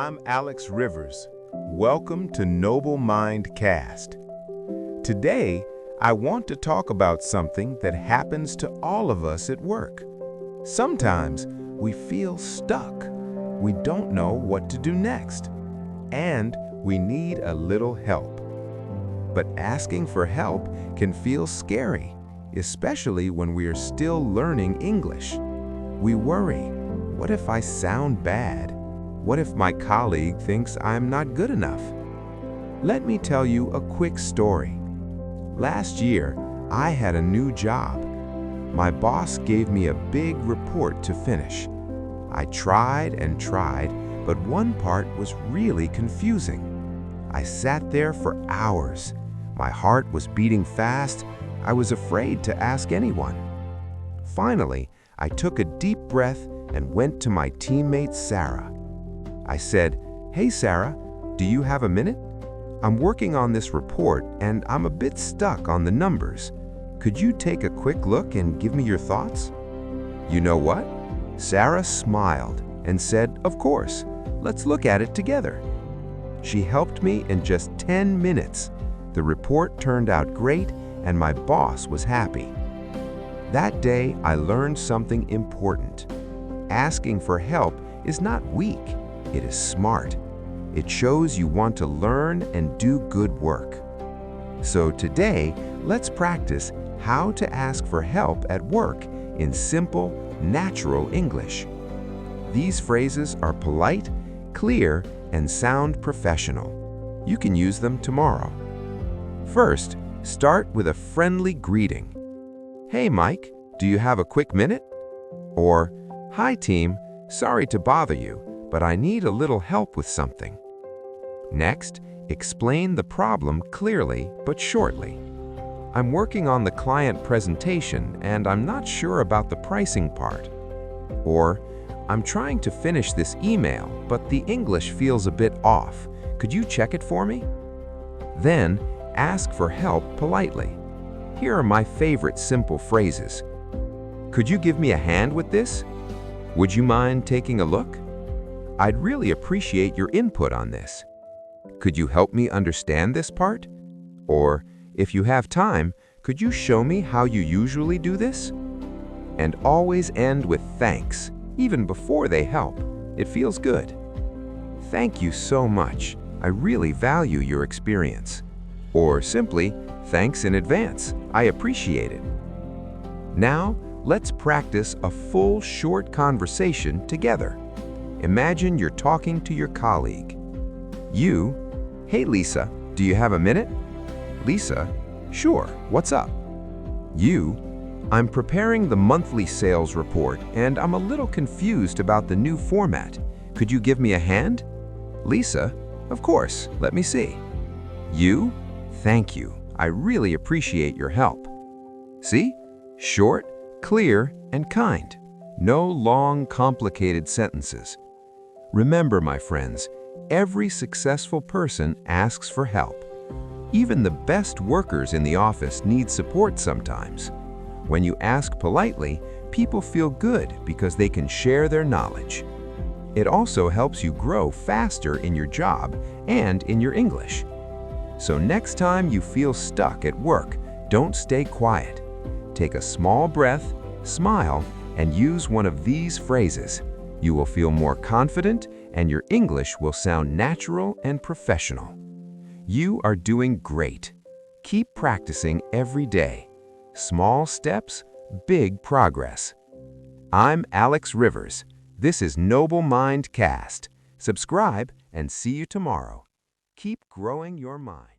I'm Alex Rivers. Welcome to NobleMind Cast. Today, I want to talk about something that happens to all of us at work. Sometimes we feel stuck. We don't know what to do next, and we need a little help. But asking for help can feel scary, especially when we are still learning English. We worry, what if I sound bad? What if my colleague thinks I'm not good enough? Let me tell you a quick story. Last year, I had a new job. My boss gave me a big report to finish. I tried and tried, but one part was really confusing. I sat there for hours. My heart was beating fast. I was afraid to ask anyone. Finally, I took a deep breath and went to my teammate Sarah. I said, "Hey Sarah, do you have a minute? I'm working on this report and I'm a bit stuck on the numbers. Could you take a quick look and give me your thoughts?" You know what? Sarah smiled and said, "Of course, let's look at it together." She helped me in just 10 minutes. The report turned out great and my boss was happy. That day, I learned something important. Asking for help is not weak. It is smart. It shows you want to learn and do good work. So today, let's practice how to ask for help at work in simple, natural English. These phrases are polite, clear, and sound professional. You can use them tomorrow. First, start with a friendly greeting. "Hey Mike, do you have a quick minute?" Or, "Hi team, sorry to bother you, but I need a little help with something." Next, explain the problem clearly but shortly. "I'm working on the client presentation and I'm not sure about the pricing part." Or, "I'm trying to finish this email, but the English feels a bit off. Could you check it for me?" Then, ask for help politely. Here are my favorite simple phrases. "Could you give me a hand with this?" "Would you mind taking a look?" "I'd really appreciate your input on this." "Could you help me understand this part?" Or, "If you have time, could you show me how you usually do this?" And always end with thanks, even before they help. It feels good. "Thank you so much. I really value your experience." Or simply, "Thanks in advance. I appreciate it." Now, let's practice a full short conversation together. Imagine you're talking to your colleague. You, "Hey Lisa, do you have a minute?" Lisa, "Sure, what's up?" You, "I'm preparing the monthly sales report and I'm a little confused about the new format. Could you give me a hand?" Lisa, "Of course, let me see." You, "Thank you. I really appreciate your help." See? Short, clear, and kind. No long, complicated sentences. Remember, my friends, every successful person asks for help. Even the best workers in the office need support sometimes. When you ask politely, people feel good because they can share their knowledge. It also helps you grow faster in your job and in your English. So next time you feel stuck at work, don't stay quiet. Take a small breath, smile, and use one of these phrases. You will feel more confident and your English will sound natural and professional. You are doing great. Keep practicing every day. Small steps, big progress. I'm Alex Rivers. This is NobleMind Cast. Subscribe and see you tomorrow. Keep growing your mind.